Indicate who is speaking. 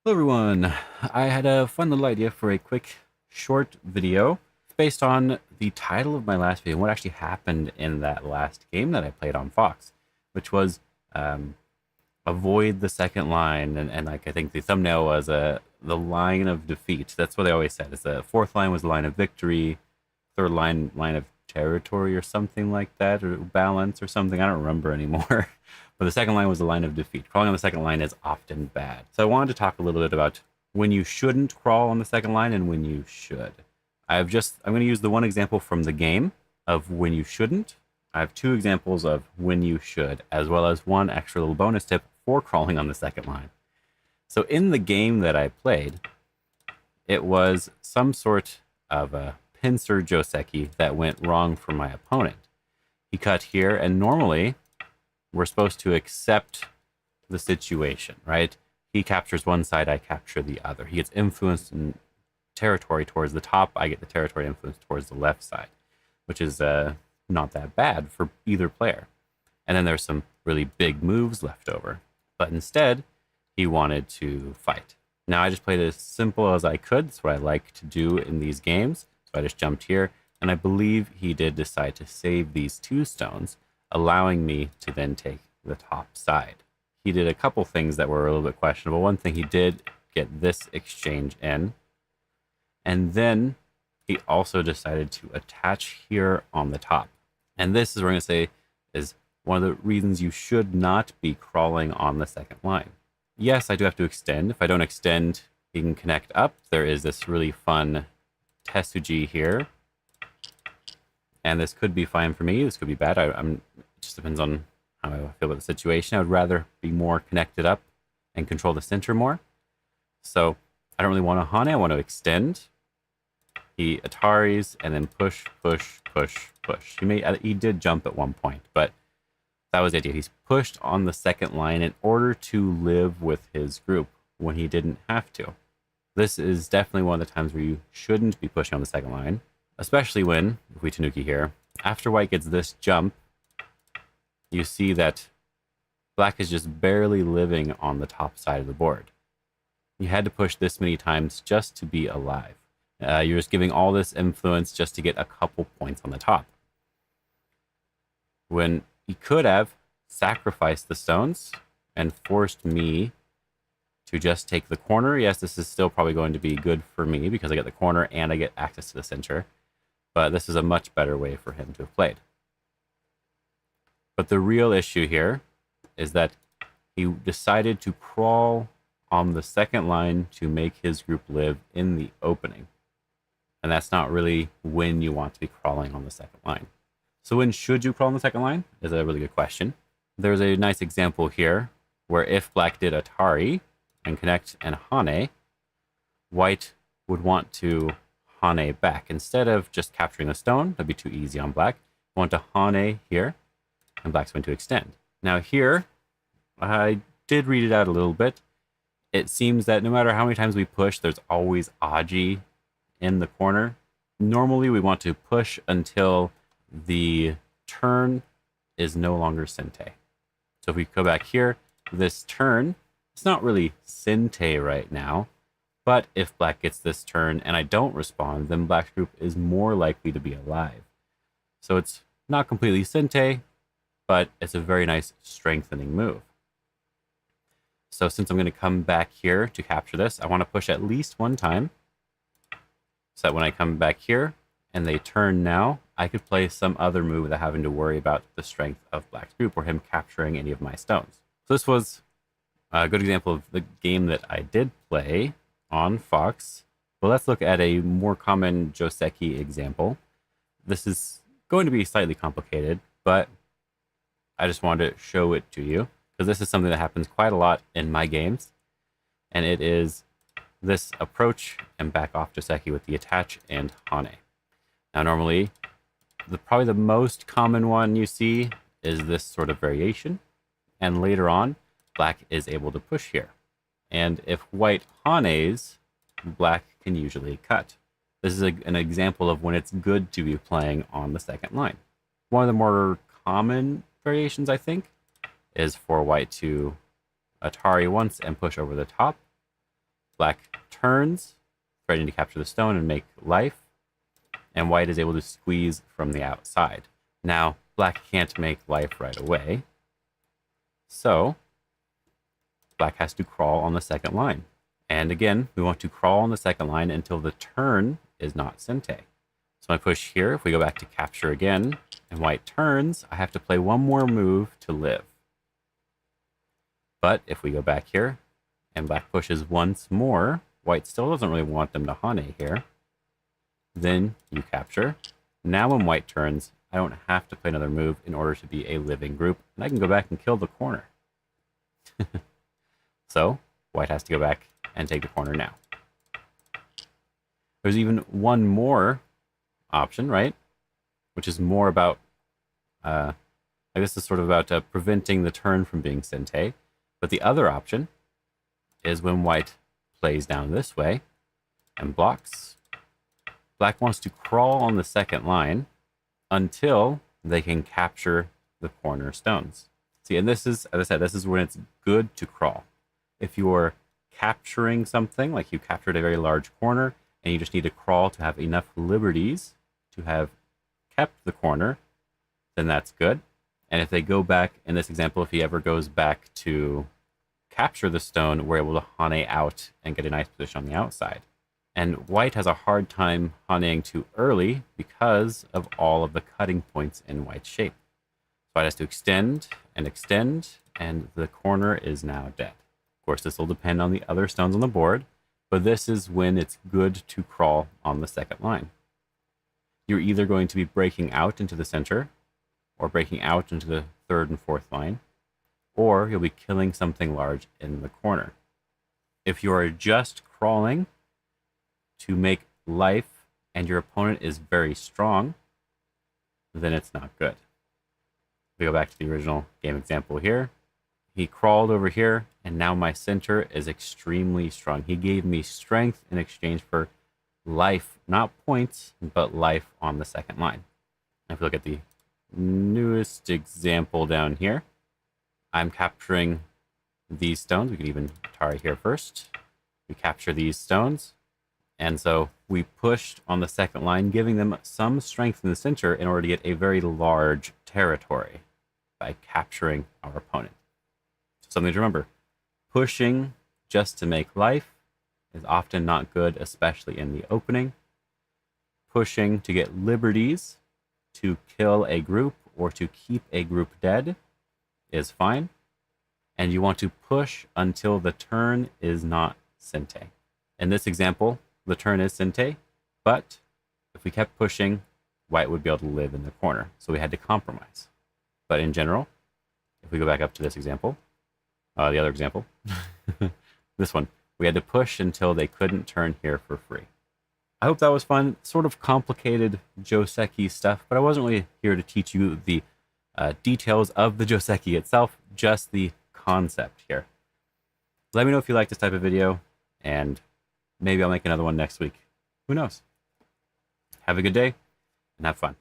Speaker 1: Hello everyone, I had a fun little idea for a quick short video based on the title of my last video and what actually happened in that last game that I played on Fox, which was avoid the second line, and like I think the thumbnail was the line of defeat. That's what they always said. Is the fourth line was the line of victory, third line of territory or something like that, or balance or something. I don't remember anymore. But the second line was the line of defeat. Crawling on the second line is often bad. So I wanted to talk a little bit about when you shouldn't crawl on the second line and when you should. I'm going to use the one example from the game of when you shouldn't. I have two examples of when you should, as well as one extra little bonus tip for crawling on the second line. So in the game that I played, it was some sort of a pincer Joseki that went wrong for my opponent. He cut here, and normally we're supposed to accept the situation, right? He captures one side, I capture the other. He gets influence and territory towards the top, I get the territory influence towards the left side, which is not that bad for either player. And then there's some really big moves left over. But instead, he wanted to fight. Now, I just played it as simple as I could. That's what I like to do in these games. So I just jumped here, and I believe he did decide to save these two stones, allowing me to then take the top side. He did a couple things that were a little bit questionable. One thing, he did get this exchange in, and then he also decided to attach here on the top. And this is what we're going to say is one of the reasons you should not be crawling on the second line. Yes, I do have to extend. If I don't extend, he can connect up. There is this really fun Tesuji here, and this could be fine for me. This could be bad. It just depends on how I feel about the situation. I would rather be more connected up and control the center more. So I don't really want to Hane. I want to extend. He Ataris and then push, push, push, push. He did jump at one point, but that was the idea. He's pushed on the second line in order to live with his group when he didn't have to. This is definitely one of the times where you shouldn't be pushing on the second line, especially when, if we Tanuki here, after white gets this jump, you see that black is just barely living on the top side of the board. You had to push this many times just to be alive. You're just giving all this influence just to get a couple points on the top. When he could have sacrificed the stones and forced me to just take the corner. Yes, this is still probably going to be good for me because I get the corner and I get access to the center. But this is a much better way for him to have played. But the real issue here is that he decided to crawl on the second line to make his group live in the opening. And that's not really when you want to be crawling on the second line. So when should you crawl on the second line is a really good question. There's a nice example here where if black did Atari and connect and Hane, white would want to Hane back. Instead of just capturing a stone, that'd be too easy on black. Want to Hane here, and black's going to extend. Now here, I did read it out a little bit. It seems that no matter how many times we push, there's always Aji in the corner. Normally we want to push until the turn is no longer Sente. So if we go back here, this turn, it's not really Sente right now, but if black gets this turn and I don't respond, then black's group is more likely to be alive. So it's not completely Sente, but it's a very nice strengthening move. So since I'm going to come back here to capture this, I want to push at least one time, so that when I come back here and they turn now, I could play some other move without having to worry about the strength of black's group or him capturing any of my stones. So this was a good example of the game that I did play on Fox. But let's look at a more common Joseki example. This is going to be slightly complicated, but I just wanted to show it to you because this is something that happens quite a lot in my games. And it is this approach and back off Joseki with the attach and Hane. Now normally, probably the most common one you see is this sort of variation. And later on, black is able to push here. And if white Hanes, black can usually cut. This is an example of when it's good to be playing on the second line. One of the more common variations, I think, is for white to Atari once and push over the top. Black turns, threatening to capture the stone and make life, and white is able to squeeze from the outside. Now, black can't make life right away, so black has to crawl on the second line. And again, we want to crawl on the second line until the turn is not Sente. So I push here. If we go back to capture again, and white turns, I have to play one more move to live. But if we go back here, and black pushes once more, white still doesn't really want them to Hane here. Then you capture. Now when white turns, I don't have to play another move in order to be a living group, and I can go back and kill the corner. So white has to go back and take the corner now. There's even one more option, right? Which is more about, this is sort of about preventing the turn from being Sente. But the other option is when white plays down this way and blocks. Black wants to crawl on the second line until they can capture the corner stones. See, and this is, as I said, this is when it's good to crawl. If you're capturing something, like you captured a very large corner, and you just need to crawl to have enough liberties to have kept the corner, then that's good. And if they go back, in this example, if he ever goes back to capture the stone, we're able to Hane out and get a nice position on the outside. And white has a hard time Haneing too early because of all of the cutting points in white's shape. So it has to extend, and the corner is now dead. Of course, this will depend on the other stones on the board, but this is when it's good to crawl on the second line. You're either going to be breaking out into the center, or breaking out into the third and fourth line, or you'll be killing something large in the corner. If you are just crawling to make life and your opponent is very strong, then it's not good. We go back to the original game example here. He crawled over here, and now my center is extremely strong. He gave me strength in exchange for life, not points, but life on the second line. If we look at the newest example down here, I'm capturing these stones. We could even Atari here first. We capture these stones. And so we pushed on the second line, giving them some strength in the center in order to get a very large territory by capturing our opponent. So something to remember. Pushing just to make life is often not good, especially in the opening. Pushing to get liberties to kill a group or to keep a group dead is fine. And you want to push until the turn is not Sente. In this example, the turn is Sente, but if we kept pushing, white would be able to live in the corner. So we had to compromise. But in general, if we go back up to this example, the other example, this one, we had to push until they couldn't turn here for free. I hope that was fun. Sort of complicated Joseki stuff, but I wasn't really here to teach you the details of the Joseki itself, just the concept here. Let me know if you like this type of video, and maybe I'll make another one next week. Who knows? Have a good day, and have fun.